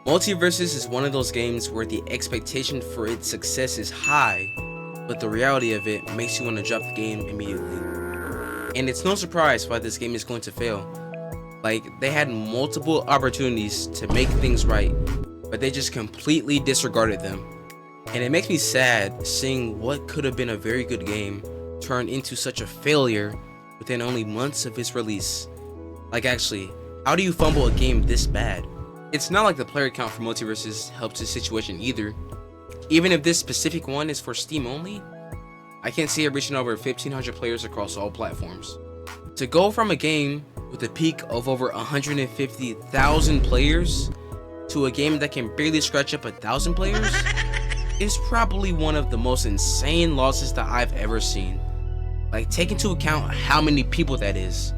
Multiversus is one of those games where the expectation for its success is high, but the reality of it makes you want to drop the game immediately. And it's no surprise why this game is going to fail. Like, they had multiple opportunities to make things right, but they just completely disregarded them. And it makes me sad seeing what could have been a very good game turn into such a failure within only months of its release. Like, actually, how do you fumble a game this bad? It's not like the player count for Multiversus helps the situation either. Even if this specific one is for Steam only, I can see it reaching over 1,500 players across all platforms. To go from a game with a peak of over 150,000 players to a game that can barely scratch up 1,000 players is probably one of the most insane losses that I've ever seen. Like, take into account how many people that is.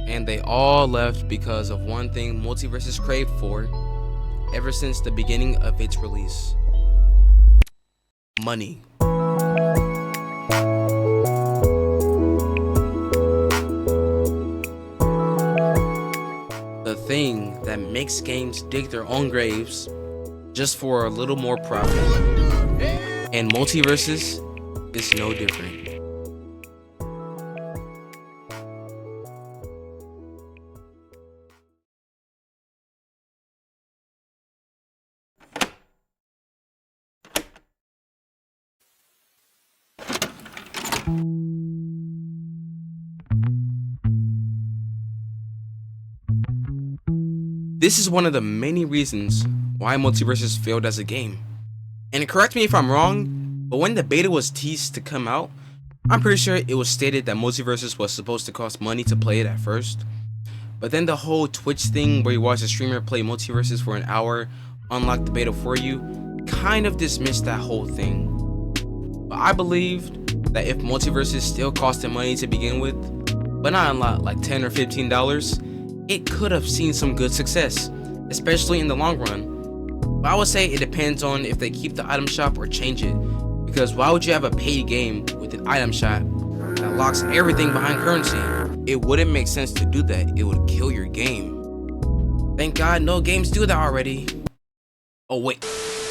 And they all left because of one thing Multiversus craved for ever since the beginning of its release: money. The thing that makes games dig their own graves just for a little more profit. And Multiversus is no different. This is one of the many reasons why Multiversus failed as a game. And correct me if I'm wrong, but when the beta was teased to come out, I'm pretty sure it was stated that Multiversus was supposed to cost money to play it at first. But then the whole Twitch thing where you watch a streamer play Multiversus for an hour, unlock the beta for you, kind of dismissed that whole thing. But I believed that if Multiversus still costed money to begin with, but not a lot, like $10 or $15, it could have seen some good success, especially in the long run. But I would say it depends on if they keep the item shop or change it, because why would you have a paid game with an item shop that locks everything behind currency? It wouldn't make sense to do that. It would kill your game. Thank God no games do that already. Oh wait,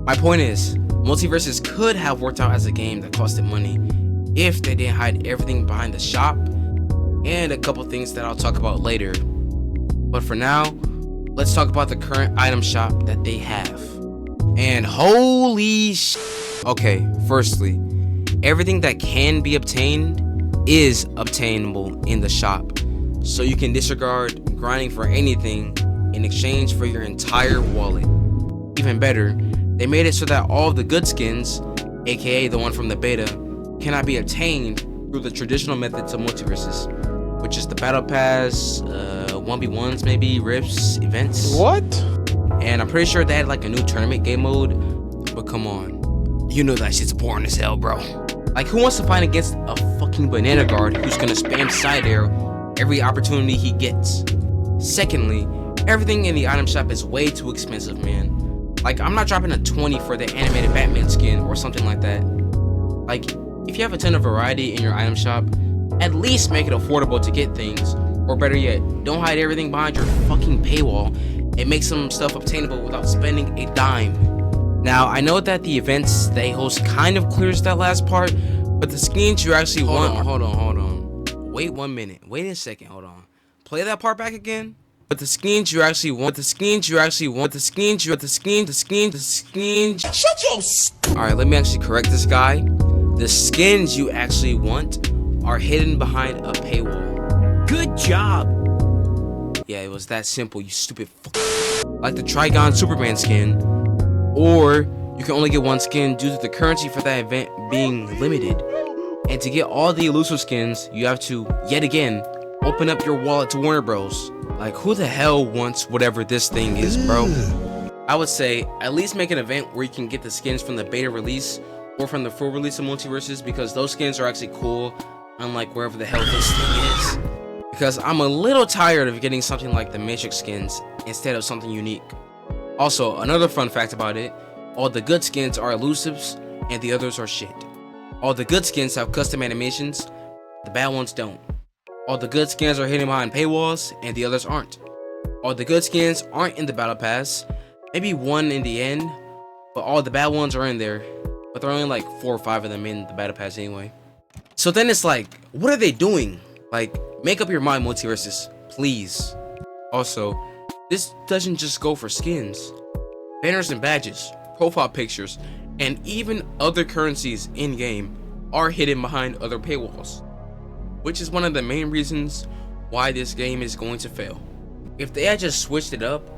my point is, Multiversus could have worked out as a game that costed money if they didn't hide everything behind the shop and a couple things that I'll talk about later. But for now, let's talk about the current item shop that they have. And holy sh! Okay, firstly, everything that can be obtained is obtainable in the shop, so you can disregard grinding for anything in exchange for your entire wallet. Even better, they made it so that all of the good skins, aka the one from the beta, cannot be obtained through the traditional methods of Multiversus, which is the battle pass, 1v1s maybe, rifts, events. What? And I'm pretty sure they had like a new tournament game mode, but come on, you know that shit's boring as hell, bro. Like, who wants to fight against a fucking banana guard who's gonna spam side air every opportunity he gets? Secondly, everything in the item shop is way too expensive, man. Like, I'm not dropping a 20 for the animated Batman skin or something like that. Like, if you have a ton of variety in your item shop, at least make it affordable to get things. Or better yet, don't hide everything behind your fucking paywall and make some stuff obtainable without spending a dime. Now, I know that the events they host kind of clears that last part, but the skins you actually want— Hold on. Wait 1 minute. Wait a second, hold on. Play that part back again. But the skins you actually want— Shut your— Alright, let me actually correct this guy. The skins you actually want are hidden behind a paywall. Good job. Yeah, it was that simple, you stupid fuck. Like the Trigon Superman skin. Or you can only get one skin due to the currency for that event being limited. And to get all the elusive skins, you have to, yet again, open up your wallet to Warner Bros. Like, who the hell wants whatever this thing is, bro? I would say, at least make an event where you can get the skins from the beta release or from the full release of Multiversus, because those skins are actually cool, unlike wherever the hell this thing is. Because I'm a little tired of getting something like the Matrix skins instead of something unique. Also, another fun fact about it, all the good skins are elusives and the others are shit. All the good skins have custom animations, the bad ones don't. All the good skins are hidden behind paywalls and the others aren't. All the good skins aren't in the battle pass, Maybe one in the end, but all the bad ones are in there. But there are only like 4 or 5 of them in the battle pass anyway. So then it's like, what are they doing? Like, make up your mind, Multiversus, please. Also, this doesn't just go for skins. Banners and badges, profile pictures, and even other currencies in-game are hidden behind other paywalls, which is one of the main reasons why this game is going to fail. If they had just switched it up,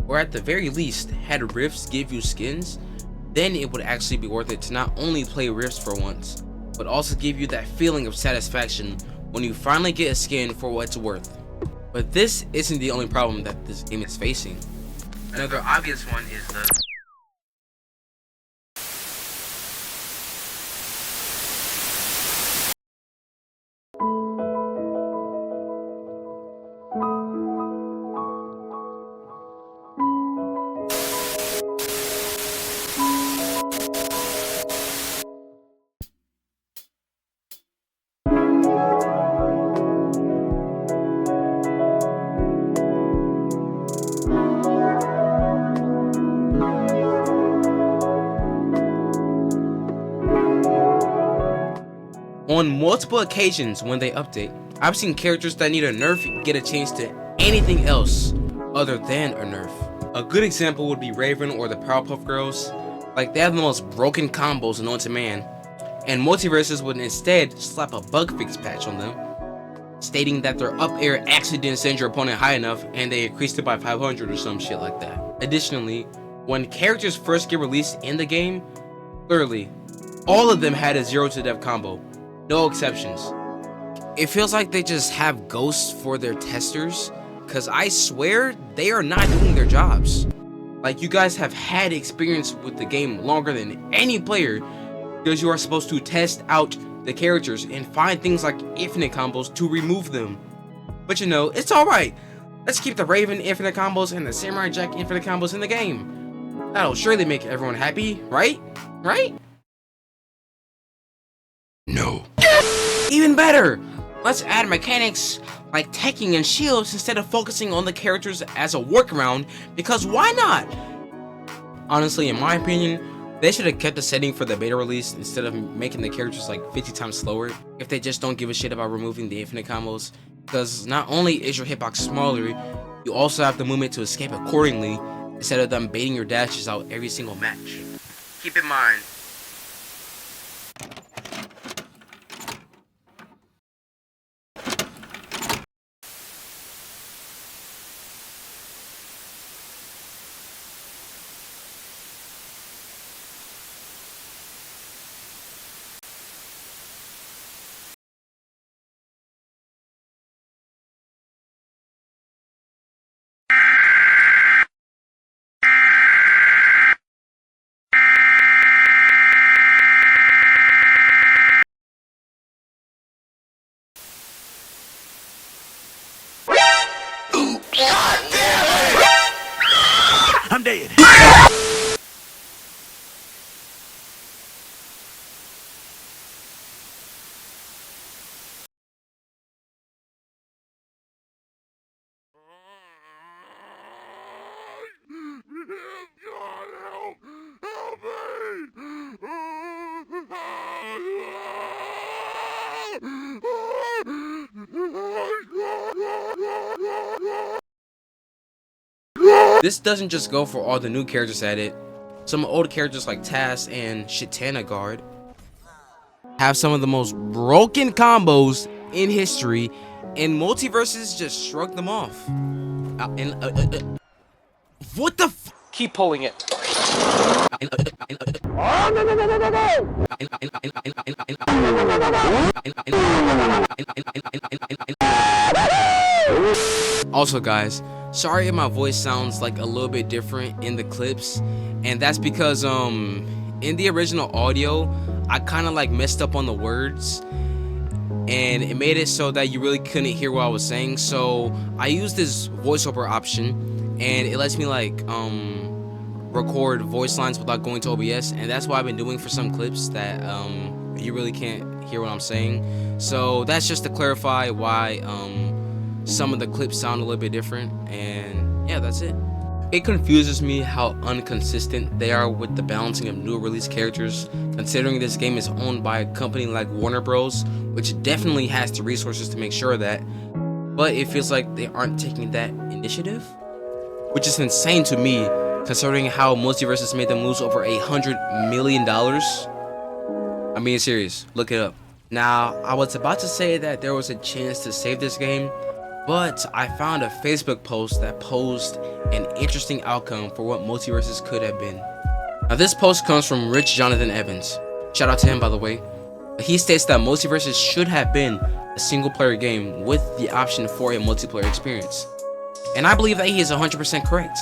or at the very least had Rifts give you skins, then it would actually be worth it to not only play Rifts for once, but also give you that feeling of satisfaction when you finally get a skin for what it's worth. But this isn't the only problem that this game is facing. Another obvious one is the on multiple occasions when they update, I've seen characters that need a nerf get a change to anything else other than a nerf. A good example would be Raven or the Powerpuff Girls. Like, they have the most broken combos known to man, and Multiversus would instead slap a bug fix patch on them, stating that their up air actually didn't send your opponent high enough and they increased it by 500 or some shit like that. Additionally, when characters first get released in the game, clearly, all of them had a 0 to death combo. No exceptions. It feels like they just have ghosts for their testers, cause I swear they are not doing their jobs. Like, you guys have had experience with the game longer than any player, because you are supposed to test out the characters and find things like infinite combos to remove them. But you know, it's alright. Let's keep the Raven infinite combos and the Samurai Jack infinite combos in the game. That'll surely make everyone happy, right? Right? No. Even better! Let's add mechanics like teching and shields instead of focusing on the characters as a workaround, because why not? Honestly, in my opinion, they should have kept the setting for the beta release instead of making the characters like 50 times slower if they just don't give a shit about removing the infinite combos, because not only is your hitbox smaller, you also have the movement to escape accordingly instead of them baiting your dashes out every single match. Keep in mind, I'm dead. this doesn't just go for all the new characters added. Some old characters like Tass and Shitana Guard have some of the most broken combos in history, and Multiversus just shrugged them off. What the f- Keep pulling it. Also guys, sorry if my voice sounds like a little bit different in the clips, and that's because in the original audio I kind of like messed up on the words and it made it so that you really couldn't hear what I was saying. So I used this voiceover option and it lets me like record voice lines without going to OBS, and that's what I've been doing for some clips that you really can't hear what I'm saying. So that's just to clarify why some of the clips sound a little bit different, and yeah, that's it. It confuses me how inconsistent they are with the balancing of new release characters, considering this game is owned by a company like Warner Bros, which definitely has the resources to make sure of that, but it feels like they aren't taking that initiative, which is insane to me, considering how Multiversus made them lose over $100 million. I'm being serious, look it up. Now, I was about to say that there was a chance to save this game, but I found a Facebook post that posed an interesting outcome for what Multiversus could have been. Now, this post comes from Rich Jonathan Evans. Shout out to him, by the way. He states that Multiversus should have been a single-player game with the option for a multiplayer experience. And I believe that he is 100% correct,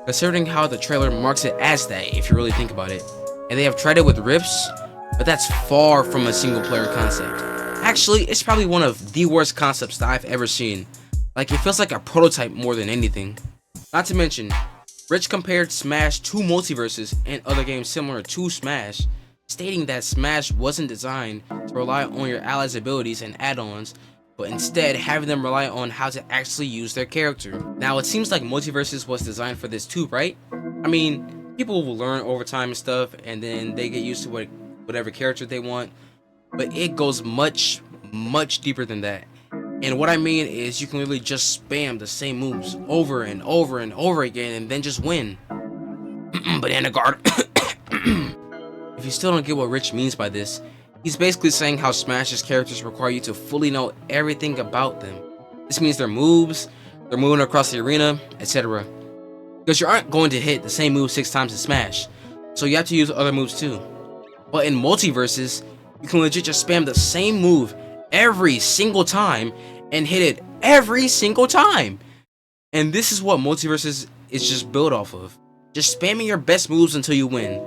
considering how the trailer marks it as that, if you really think about it. And they have tried it with Rifts, but that's far from a single-player concept. Actually, it's probably one of the worst concepts that I've ever seen. Like, it feels like a prototype more than anything. Not to mention, Rich compared Smash to Multiversus and other games similar to Smash, stating that Smash wasn't designed to rely on your allies' abilities and add-ons, but instead having them rely on how to actually use their character. Now, it seems like Multiversus was designed for this too, right? I mean, people will learn over time and stuff, and then they get used to whatever character they want, but it goes much deeper than that. And what I mean is you can literally just spam the same moves over and over and over again and then just win. Banana guard. If you still don't get what Rich means by this, he's basically saying how Smash's characters require you to fully know everything about them. This means their moves, their moving across the arena, etc. Because you aren't going to hit the same move 6 times in Smash, so you have to use other moves too. But in Multiversus, you can legit just spam the same move every single time and hit it every single time. And this is what Multiversus is just built off of. Just spamming your best moves until you win.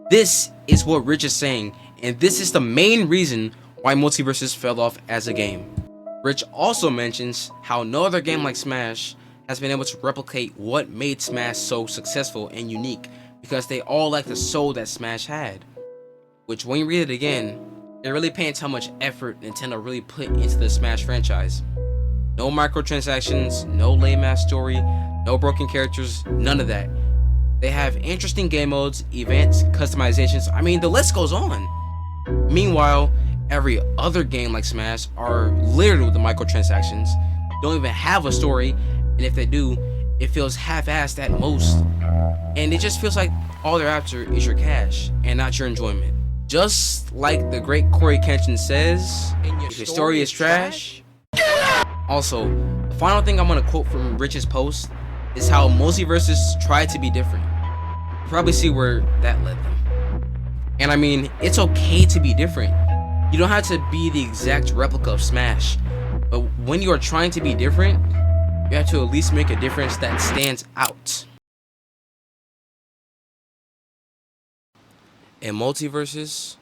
This is what Rich is saying, and this is the main reason why Multiversus fell off as a game. Rich also mentions how no other game like Smash has been able to replicate what made Smash so successful and unique, because they all lack the soul that Smash had. Which, when you read it again, it really paints how much effort Nintendo really put into the Smash franchise. No microtransactions, no lame-ass story, no broken characters, none of that. They have interesting game modes, events, customizations, I mean, the list goes on. Meanwhile, every other game like Smash are littered with the microtransactions, don't even have a story, and if they do, it feels half-assed at most. And it just feels like all they're after is your cash, and not your enjoyment. Just like the great Corey Kenshin says, if your story is trash. Also, the final thing I'm gonna quote from Rich's post is how Multiversus tried to be different. You probably see where that led them. And I mean, it's okay to be different. You don't have to be the exact replica of Smash, but when you are trying to be different, you have to at least make a difference that stands out. And Multiversus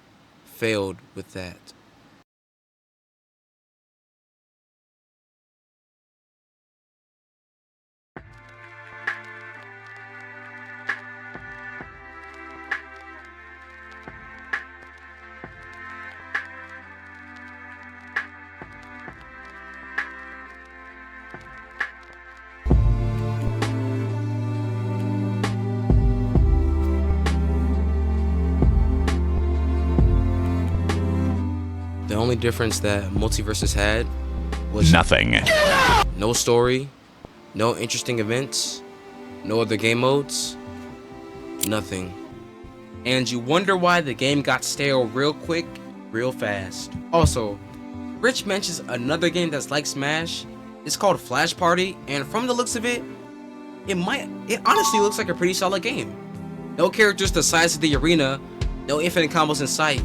failed with that. The only difference that Multiversus had was nothing. No story, no interesting events, no other game modes, nothing. And you wonder why the game got stale real quick, real fast. Also, Rich mentions another game that's like Smash. It's called Flash Party, and from the looks of it, it honestly looks like a pretty solid game. No characters the size of the arena, no infinite combos in sight.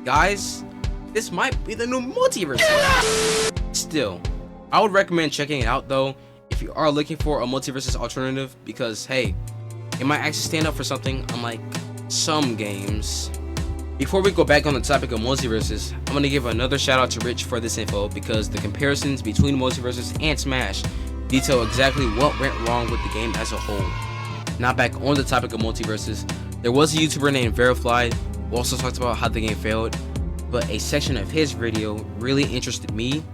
Guys, this might be the new Multiversus. Still, I would recommend checking it out though if you are looking for a Multiversus alternative, because hey, it might actually stand up for something unlike some games. Before we go back on the topic of Multiversus, I'm gonna give another shout out to Rich for this info, because the comparisons between Multiversus and Smash detail exactly what went wrong with the game as a whole. Now back on the topic of Multiversus, there was a YouTuber named Veriflied who also talked about how the game failed, but a section of his video really interested me.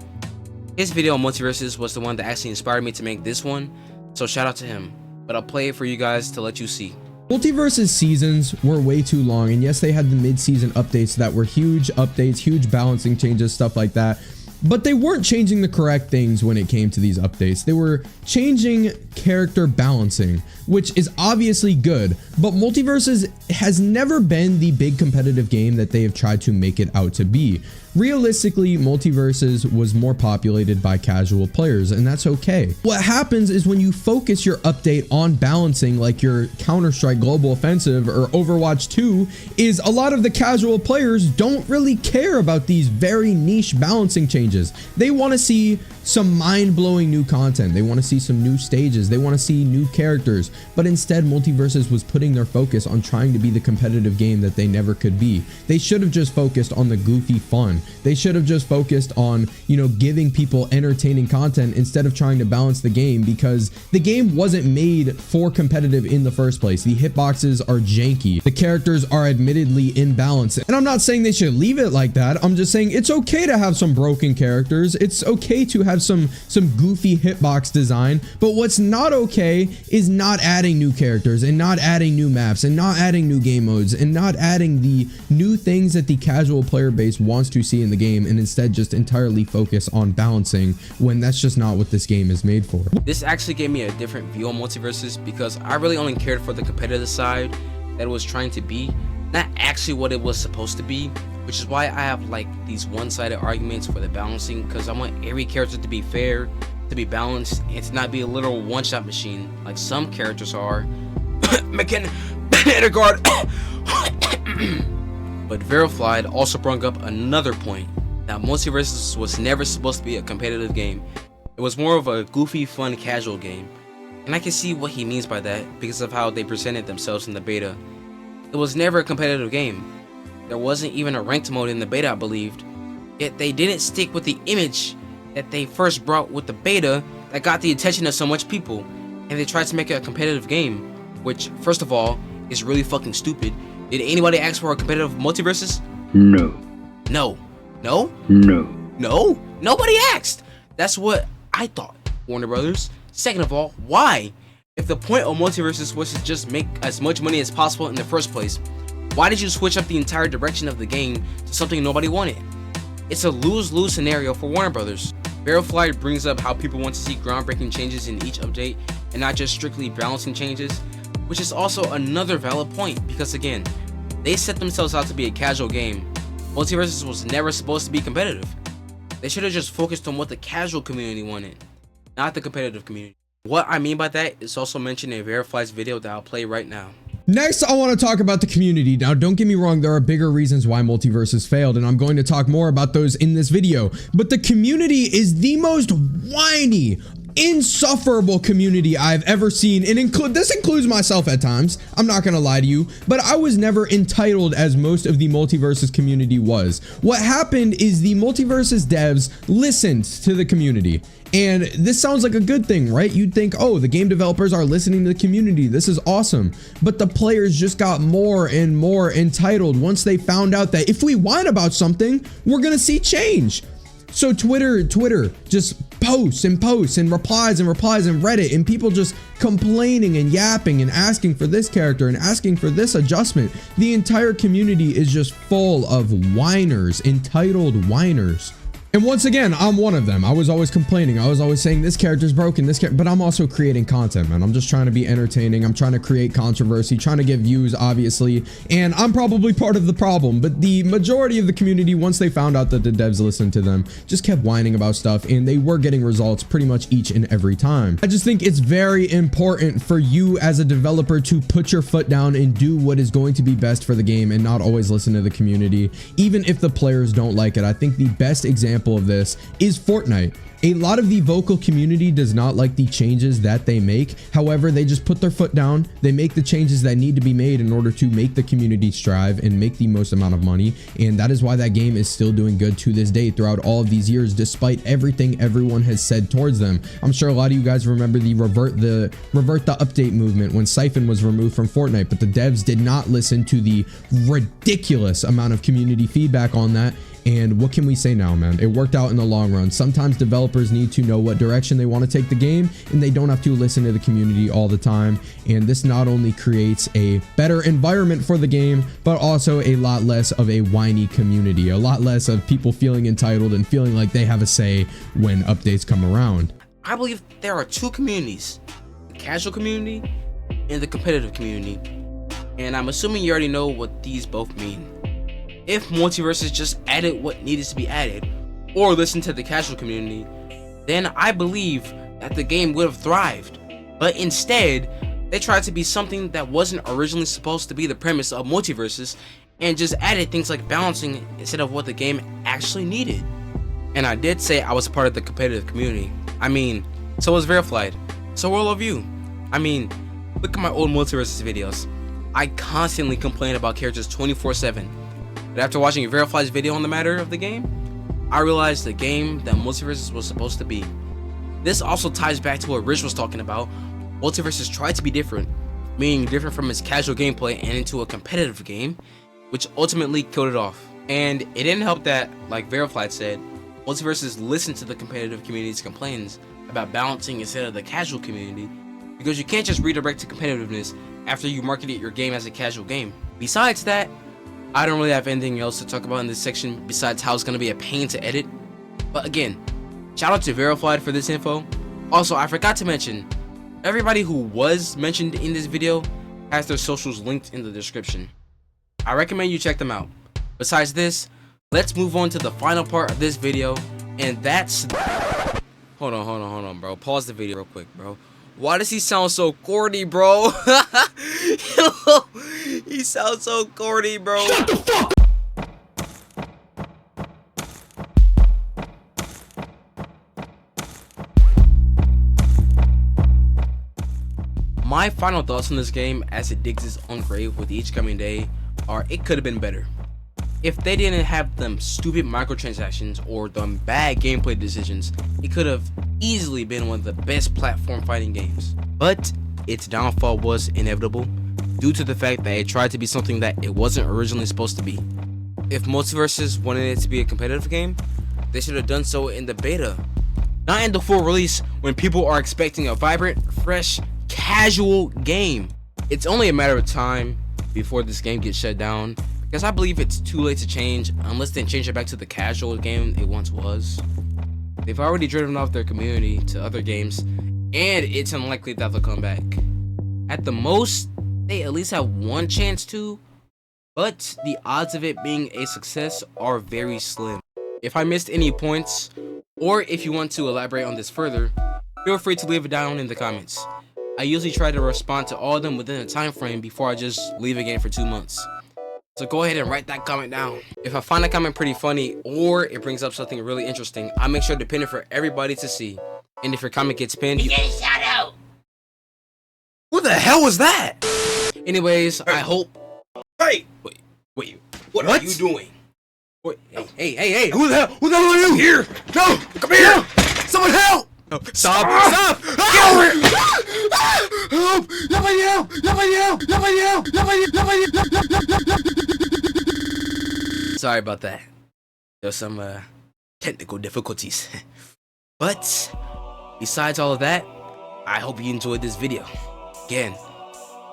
His video on Multiversus was the one that actually inspired me to make this one, so shout out to him. but I'll play it for you guys to let you see. Multiversus seasons were way too long, and yes, they had the mid-season updates that were huge updates, huge balancing changes, stuff like that. But they weren't changing the correct things when it came to these updates. They were changing character balancing, which is obviously good, but Multiversus has never been the big competitive game that they have tried to make it out to be. Realistically, Multiversus was more populated by casual players, and that's okay. What happens is when you focus your update on balancing, like your Counter-Strike Global Offensive or Overwatch 2, is a lot of the casual players don't really care about these very niche balancing changes. They want to see some mind-blowing new content. They want to see some new stages. They want to see new characters. But instead, Multiversus was putting their focus on trying to be the competitive game that they never could be. They should have just focused on the goofy fun. They should have just focused on, giving people entertaining content instead of trying to balance the game, because the game wasn't made for competitive in the first place. The hitboxes are janky. The characters are admittedly imbalanced. And I'm not saying they should leave it like that. I'm just saying it's okay to have some broken characters. It's okay to have some goofy hitbox design. But what's not okay is not adding new characters and not adding new maps and not adding new game modes and not adding the new things that the casual player base wants to see in the game, and instead just entirely focus on balancing when that's just not what this game is made for. This actually gave me a different view on Multiversus, because I really only cared for the competitive side that it was trying to be, not actually what it was supposed to be, which is why I have like these one-sided arguments for the balancing, because I want every character to be fair, to be balanced, and to not be a literal one-shot machine like some characters are. Guard. But Veriflied also brought up another point, that Multiversus was never supposed to be a competitive game. It was more of a goofy, fun, casual game. And I can see what he means by that because of how they presented themselves in the beta. It was never a competitive game. There wasn't even a ranked mode in the beta, I believed. Yet they didn't stick with the image that they first brought with the beta that got the attention of so much people. And they tried to make it a competitive game, which, first of all, is really fucking stupid. Did anybody ask for a competitive Multiversus? No. No. No? No. No? Nobody asked. That's what I thought, Warner Brothers. Second of all, why? If the point of Multiversus was to just make as much money as possible in the first place, why did you switch up the entire direction of the game to something nobody wanted? It's a lose-lose scenario for Warner Brothers. Veriflied brings up how people want to see groundbreaking changes in each update and not just strictly balancing changes, which is also another valid point, because again, they set themselves out to be a casual game. Multiversus was never supposed to be competitive. They should have just focused on what the casual community wanted, not the competitive community. What I mean by that is also mentioned in Veriflied's video that I'll play right now. Next, I want to talk about the community. Now, don't get me wrong, there are bigger reasons why Multiversus failed, and I'm going to talk more about those in this video. But the community is the most whiny, insufferable community I've ever seen, and this includes myself at times. I'm not gonna lie to you, but I was never entitled as most of the Multiversus community was. What happened is the Multiversus devs listened to the community. And this sounds like a good thing, right? You'd think, oh, the game developers are listening to the community. This is awesome. But the players just got more and more entitled once they found out that if we whine about something, we're gonna see change. So Twitter just posts and posts and replies and Reddit, and people just complaining and yapping and asking for this character and asking for this adjustment. The entire community is just full of whiners, entitled whiners. And once again, I'm one of them. I was always complaining. I was always saying this character's broken, but I'm also creating content, man. I'm just trying to be entertaining. I'm trying to create controversy, trying to get views, obviously. And I'm probably part of the problem, but the majority of the community, once they found out that the devs listened to them, just kept whining about stuff, and they were getting results pretty much each and every time. I just think it's very important for you as a developer to put your foot down and do what is going to be best for the game and not always listen to the community, even if the players don't like it. I think the best example of this is Fortnite. A lot of the vocal community does not like the changes that they make. However, they just put their foot down. They make the changes that need to be made in order to make the community strive and make the most amount of money. And that is why that game is still doing good to this day throughout all of these years, despite everything everyone has said towards them. I'm sure a lot of you guys remember the revert the update movement when Siphon was removed from Fortnite, but the devs did not listen to the ridiculous amount of community feedback on that And what can we say now, man? It worked out in the long run. Sometimes developers need to know what direction they want to take the game, and they don't have to listen to the community all the time. And this not only creates a better environment for the game, but also a lot less of a whiny community, a lot less of people feeling entitled and feeling like they have a say when updates come around. I believe there are two communities, the casual community and the competitive community. And I'm assuming you already know what these both mean. If Multiversus just added what needed to be added, or listened to the casual community, then I believe that the game would have thrived. But instead, they tried to be something that wasn't originally supposed to be the premise of Multiversus, and just added things like balancing instead of what the game actually needed. And I did say I was part of the competitive community. I mean, so was Veriflied. So were all of you. I mean, look at my old Multiversus videos. I constantly complain about characters 24/7. But after watching Veriflied's video on the matter of the game, I realized the game that Multiversus was supposed to be. This also ties back to what Rich was talking about. Multiversus tried to be different, meaning different from its casual gameplay and into a competitive game, which ultimately killed it off. And it didn't help that, like Veriflied said, Multiversus listened to the competitive community's complaints about balancing instead of the casual community, because you can't just redirect to competitiveness after you marketed your game as a casual game. Besides that, I don't really have anything else to talk about in this section besides how it's going to be a pain to edit. But again, shout out to Veriflied for this info. Also, I forgot to mention, everybody who was mentioned in this video has their socials linked in the description. I recommend you check them out. Besides this, let's move on to the final part of this video, and that's... Hold on, bro. Pause the video real quick, bro. Why does he sound so corny, bro? He sounds so corny, bro. Shut the fuck up! My final thoughts on this game as it digs its own grave with each coming day are it could have been better. If they didn't have them stupid microtransactions or them bad gameplay decisions, it could have easily been one of the best platform fighting games. But its downfall was inevitable due to the fact that it tried to be something that it wasn't originally supposed to be. If Multiversus wanted it to be a competitive game, they should have done so in the beta, not in the full release when people are expecting a vibrant, fresh, casual game. It's only a matter of time before this game gets shut down, because I believe it's too late to change unless they change it back to the casual game it once was. They've already driven off their community to other games, and it's unlikely that they'll come back. At the most, they at least have one chance to, but the odds of it being a success are very slim. If I missed any points, or if you want to elaborate on this further, feel free to leave it down in the comments. I usually try to respond to all of them within a time frame before I just leave a game for 2 months. So go ahead and write that comment down. If I find a comment pretty funny or it brings up something really interesting, I'll make sure to pin it for everybody to see. And if your comment gets pinned, you get a shout out. What the hell was that? Anyways, I hope. Hey, wait, what are you doing? Wait, hey, who the hell are you? Here, no, come here, no. Someone help! No, stop! Get over here! Help! Somebody help! Sorry about that. There's some technical difficulties. But besides all of that, I hope you enjoyed this video. Again,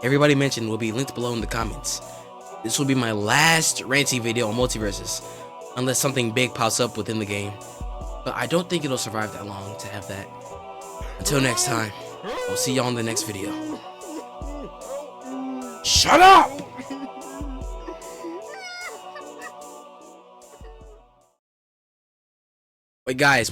everybody mentioned will be linked below in the comments. This will be my last ranting video on Multiversus, unless something big pops up within the game. But I don't think it'll survive that long to have that. Until next time, I'll see y'all in the next video. Shut up! Wait guys.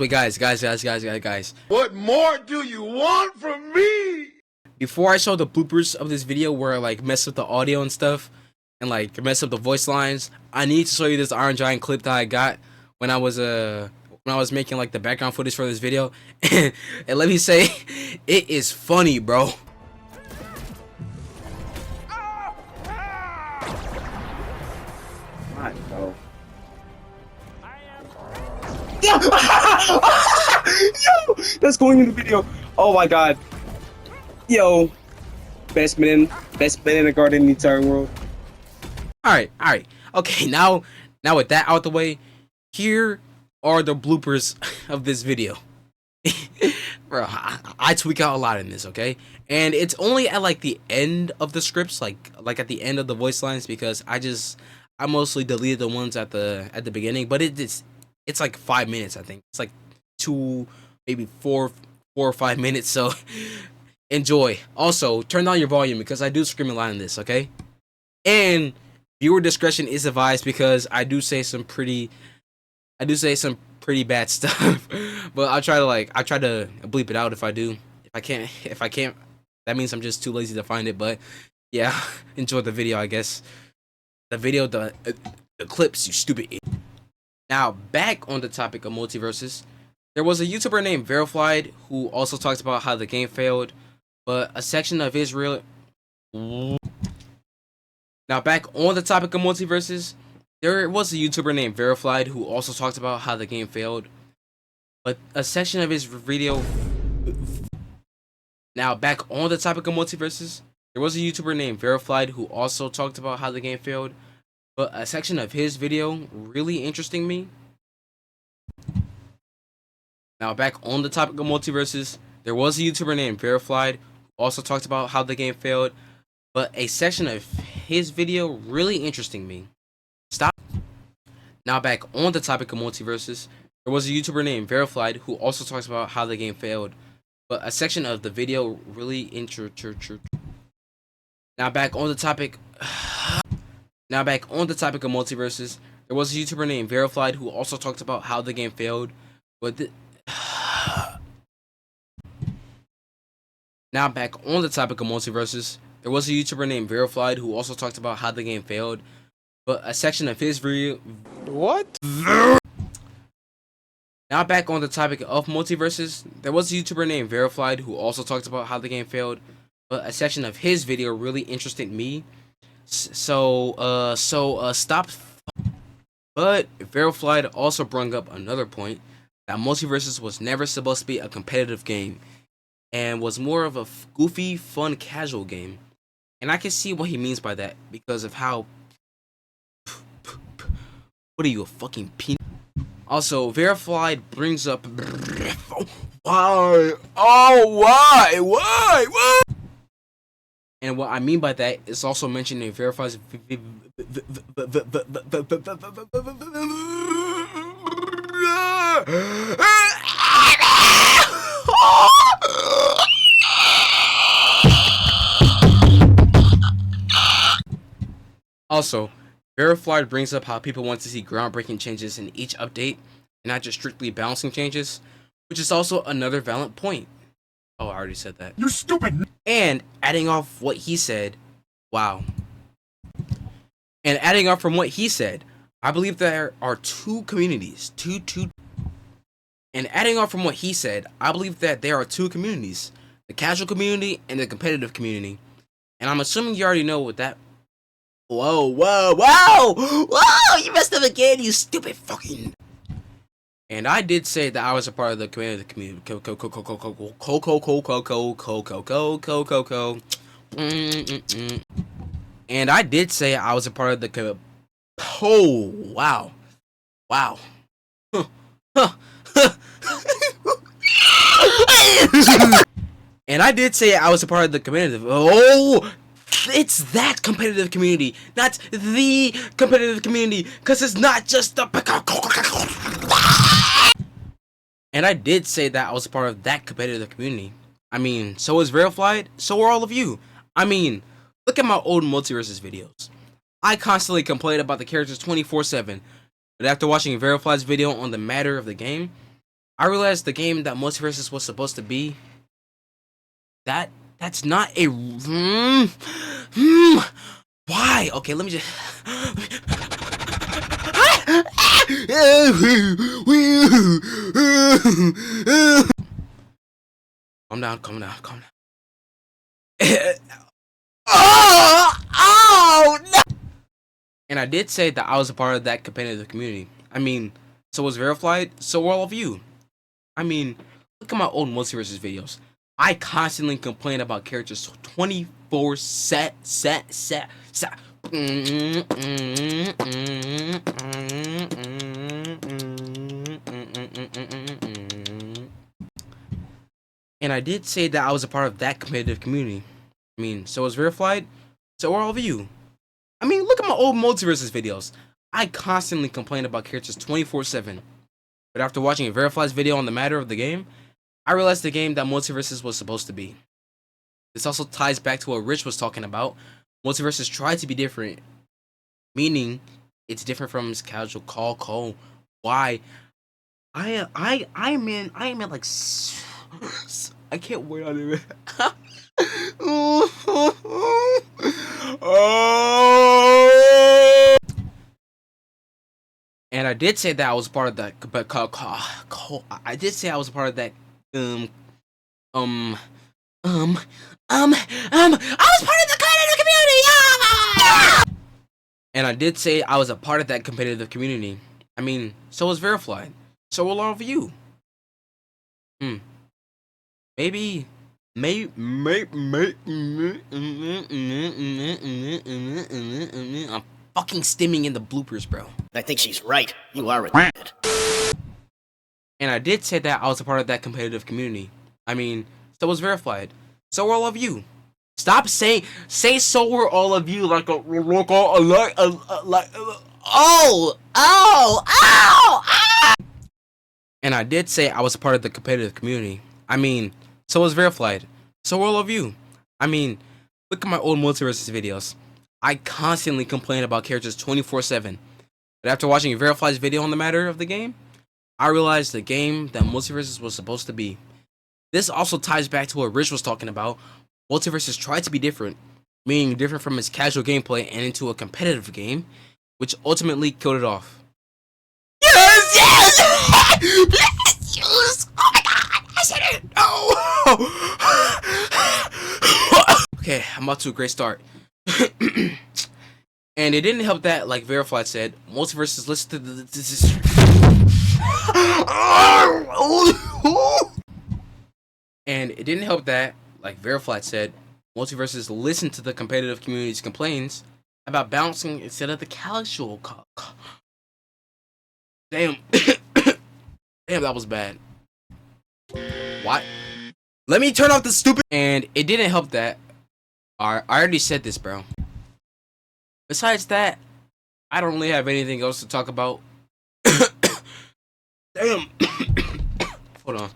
What more do you want from me? Before I show the bloopers of this video where I like mess with the audio and stuff, and like mess up the voice lines, I need to show you this Iron Giant clip that I got when I was making like the background footage for this video. And let me say, it is funny, bro. Yo, that's going in the video. Oh my god. Yo, best man in the garden in the entire world. All right. Okay, now with that out the way, here are the bloopers of this video. Bro, I tweak out a lot in this, okay? And it's only at like the end of the scripts, like at the end of the voice lines, because I mostly deleted the ones at the beginning, but it's like 5 minutes, I think. It's like 2, maybe 4 or 5 minutes, so enjoy. Also, turn down your volume because I do scream a lot in this, okay? And viewer discretion is advised because I do say some pretty bad stuff. But I try to bleep it out if I do. If I can't, that means I'm just too lazy to find it. But yeah, enjoy the video, I guess. The clips, you stupid idiot. Now, back on the topic of Multiversus, there was a YouTuber named Veriflied who also talked about how the game failed, but a section of his real... Now, back on the topic of Multiversus, there was a YouTuber named Veriflied who also talked about how the game failed, but a section of his video... Now, back on the topic of Multiversus, there was a YouTuber named Veriflied who also talked about how the game failed, but a section of his video really interesting me. Now, back on the topic of Multiversus, there was a YouTuber named Veriflied who also talked about how the game failed, but a section of his video really interesting me. Stop. Now, back on the topic of Multiversus, there was a YouTuber named Veriflied who also talks about how the game failed, but a section of the video really Now, back on the topic of Multiversus, there was a YouTuber named Veriflied who also talked about how the game failed, but Now, back on the topic of Multiversus, there was a YouTuber named Veriflied who also talked about how the game failed, but a section of his video... What? Now, back on the topic of Multiversus, there was a YouTuber named Veriflied who also talked about how the game failed, but a section of his video really interested me. Stop. But Veriflied also brought up another point, that Multiversus was never supposed to be a competitive game, and was more of a goofy, fun, casual game. And I can see what he means by that, because of how... What are you, a fucking peanut? Also, Veriflied brings up... Why? Oh, why? And what I mean by that is also mentioned in Veriflied's... Also, Veriflied brings up how people want to see groundbreaking changes in each update, and not just strictly balancing changes, which is also another valid point. Oh, I already said that. You stupid! And adding off what he said, wow. And adding off from what he said, I believe there are two communities. And adding off from what he said, I believe that there are two communities. The casual community and the competitive community. And I'm assuming you already know what that... Whoa, you messed up again, you stupid fucking... And I did say that I was a part of the competitive community. And I did say I was a part of the... Oh, wow. And I did say I was a part of the competitive... Oh... It's that competitive community, not the competitive community, because it's not just the... And I did say that I was a part of that competitive community. I mean, so is Veriflied, so are all of you. I mean, look at my old Multiversus videos. I constantly complain about the characters 24/7, but after watching Veriflied's video on the matter of the game, I realized the game that Multiversus was supposed to be, that's not a... Why? Okay, let me just... Calm down. Oh, no! And I did say that I was a part of that competitive community. I mean, so was Veriflied, so were all of you. I mean, look at my old Multiversus videos. I constantly complain about characters 24/7. And I did say that I was a part of that competitive community. I mean, so was Veriflied, so are all of you. I mean, look at my old Multiversus videos. I constantly complain about characters 24/7. But after watching Veriflied's video on the matter of the game, I realized the game that Multiversus was supposed to be. This also ties back to what Rich was talking about. Multiversus tried to be different, meaning it's different from his casual call. Why? I mean like I can't wait on it. And I did say that I was part of that, but I did say I was a part of that. I was part of the competitive community. And I did say I was a part of that competitive community. I mean, so was Veriflied. So will all of you. Maybe. I'm fucking stimming in the bloopers, bro. I think she's right. You are retarded. And I did say that I was a part of that competitive community. I mean, so was Veriflied. So were all of you. Stop saying so were all of you like And I did say I was a part of the competitive community. I mean, so was Veriflied. So were all of you. I mean, look at my old Multiversus videos. I constantly complain about characters 24/7. But after watching Veriflied's video on the matter of the game, I realized the game that Multiversus was supposed to be. This also ties back to what Rich was talking about. Multiversus tried to be different, meaning different from its casual gameplay and into a competitive game, which ultimately killed it off. Yes! Oh my god! I said it! No! Okay, I'm about to a great start. And it didn't help that, like Veriflied said, Multiversus listed this. And it didn't help that, like Veriflied said, Multiversus listened to the competitive community's complaints about bouncing instead of the casual. Damn. Damn, that was bad. What? Let me turn off the stupid. And it didn't help that. I already said this, bro. Besides that, I don't really have anything else to talk about. Damn. Hold on.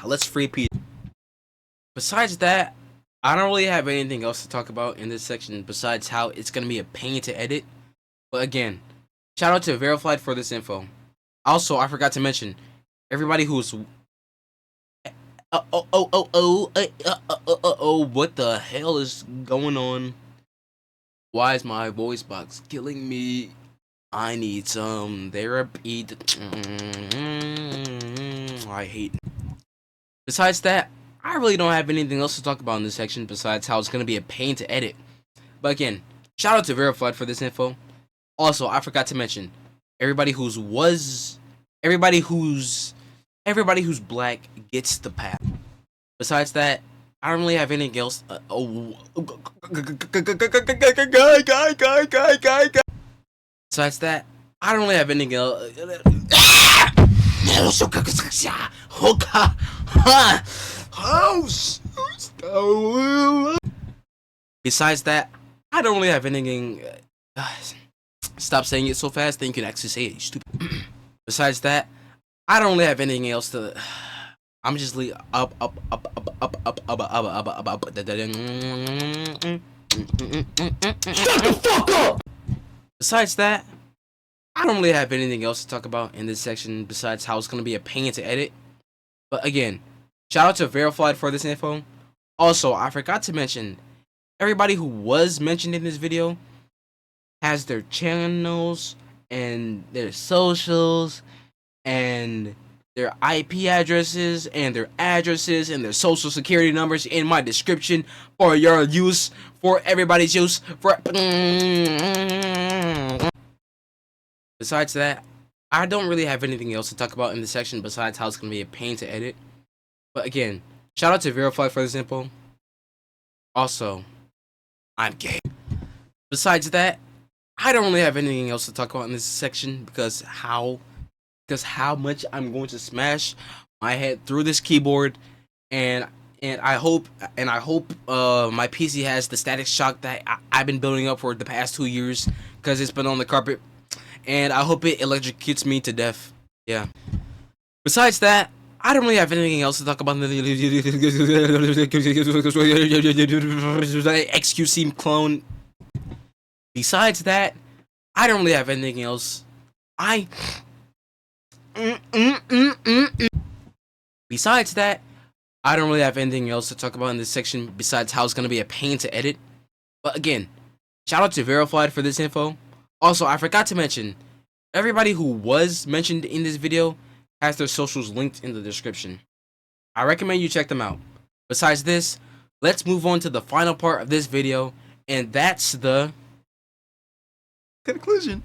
Let's free Pete. Besides that, I don't really have anything else to talk about in this section besides how it's gonna be a pain to edit. But again, shout out to Veriflied for this info. Also, I forgot to mention everybody who's what the hell is going on? Why is my voice box killing me? I need some therapy. I hate. Besides that, I really don't have anything else to talk about in this section besides how it's going to be a pain to edit. But again, shout out to Veriflied for this info. Also, I forgot to mention everybody who's black gets the pass. Besides that, I don't really have anything else. Besides that, I don't really have anything else. Besides that, I don't really have anything. Stop saying it so fast, then you can actually say it, you stupid. Besides that, I don't really have anything else to. I'm just leave up. Shut the fuck up! Besides that, I don't really have anything else to talk about in this section besides how it's gonna be a pain to edit. But again, shout out to Veriflied for this info. Also, I forgot to mention everybody who was mentioned in this video has their channels and their socials and their IP addresses and their addresses and their social security numbers in my description for your use, for everybody's use. Besides that, I don't really have anything else to talk about in this section besides how it's going to be a pain to edit. But again, shout out to Veriflied for this info. Also, I'm gay. Besides that, I don't really have anything else to talk about in this section because how because how much I'm going to smash my head through this keyboard, and I hope my PC has the static shock that I've been building up for the past 2 years because it's been on the carpet, and I hope it electrocutes me to death. Yeah. Besides that, I don't really have anything else to talk about. XQC clone. Besides that, I don't really have anything else. Besides that, I don't really have anything else to talk about in this section besides how it's going to be a pain to edit. But again, shout out to Veriflied for this info. Also, I forgot to mention, everybody who was mentioned in this video has their socials linked in the description. I recommend you check them out. Besides this, let's move on to the final part of this video, and that's the conclusion.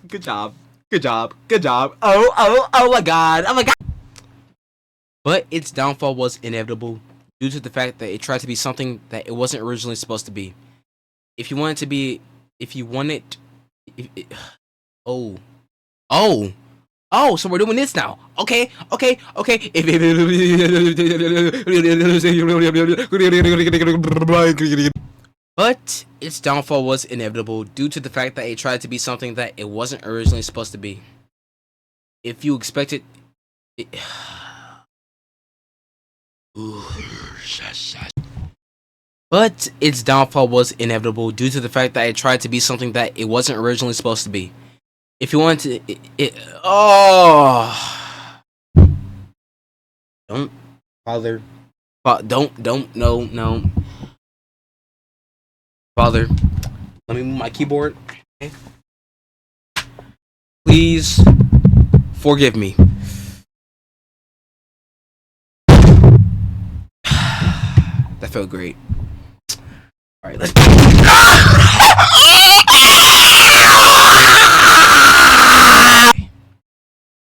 Good job. Good job. Good job. Oh my god. Oh my god. But its downfall was inevitable due to the fact that it tried to be something that it wasn't originally supposed to be. So we're doing this now. Okay. But its downfall was inevitable due to the fact that it tried to be something that it wasn't originally supposed to be. If you expected it, but its downfall was inevitable due to the fact that it tried to be something that it wasn't originally supposed to be. If you want to, don't bother, no, Father, let me move my keyboard. Okay. Please forgive me. That felt great. All right, let's.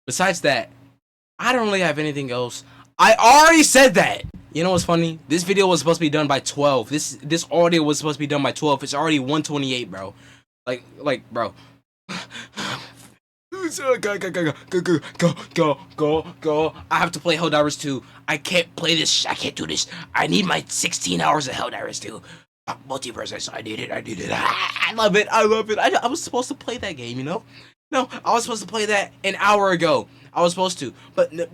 Besides that, I don't really have anything else. I already said that. You know what's funny? This video was supposed to be done by 12. This audio was supposed to be done by 12. It's already 1:28, bro. Like, bro. Go. I have to play Helldivers 2. I can't play this. I can't do this. I need my 16 hours of Helldivers 2. Multiversus. I need it. I love it. I was supposed to play that game, you know? No, I was supposed to play that an hour ago. I was supposed to, but yeah.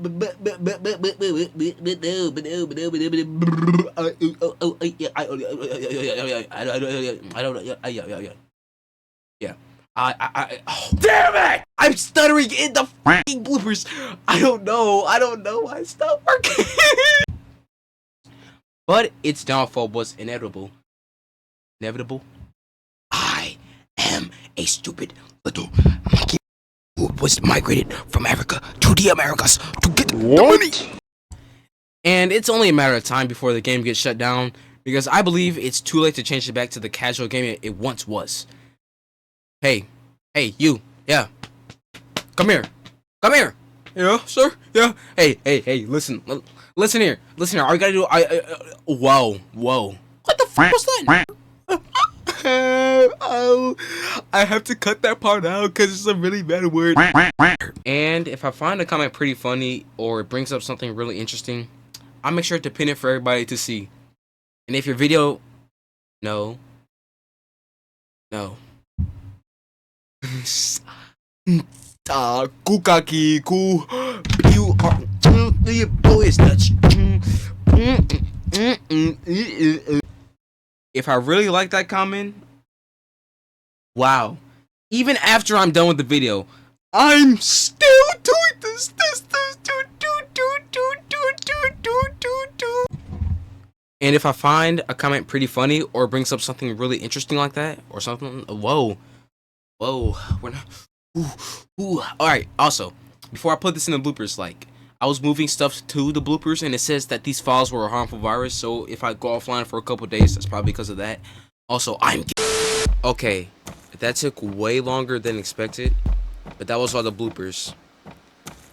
Damn it! I'm stuttering in the fucking bloopers. I don't know why it stopped working. But its downfall was inevitable. I am a stupid little monkey who was migrated from Africa to the Americas to get the money. And it's only a matter of time before the game gets shut down, because I believe it's too late to change it back to the casual game it once was. Hey, you, yeah. Come here. Yeah, sir. Yeah. Hey, listen here. All you gotta do, whoa. What the fuck was that? Oh, I have to cut that part out because it's a really bad word. And if I find a comment pretty funny or it brings up something really interesting, I'll make sure to pin it for everybody to see. And if your video, no. Kukaki ku, you are the boys touch. If I really like that comment, wow. Even after I'm done with the video, I'm still doing this. And if I find a comment pretty funny or brings up something really interesting like that or something, whoa, we're not. Alright, also, before I put this in the bloopers, like, I was moving stuff to the bloopers, and it says that these files were a harmful virus, so if I go offline for a couple days, that's probably because of that. Also, okay, that took way longer than expected, but that was all the bloopers.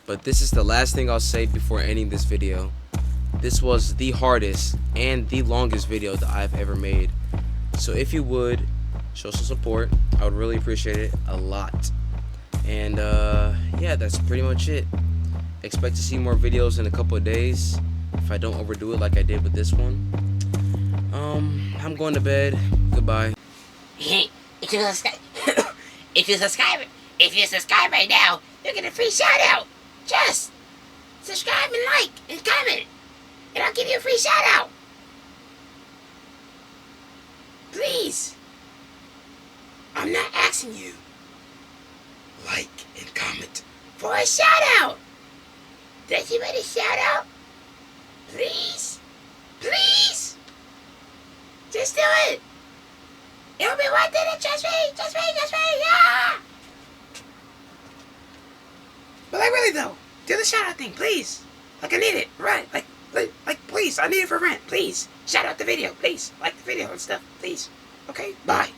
But this is the last thing I'll say before ending this video. This was the hardest and the longest video that I've ever made. So if you would, show some support. I would really appreciate it a lot. And yeah, that's pretty much it. Expect to see more videos in a couple of days if I don't overdo it like I did with this one. I'm going to bed. Goodbye. If you subscribe right now, you get a free shout out. Just subscribe and like and comment, and I'll give you a free shout out. Please. I'm not asking you. Like and comment for a shout out. Does you want a shout out? Please? Please? Just do it. It'll be worth it. Just me. Yeah. But like really though, do the shout out thing, please. Like I need it, right? Like please, I need it for rent, please. Shout out the video, please. Like the video and stuff, please. Okay, bye.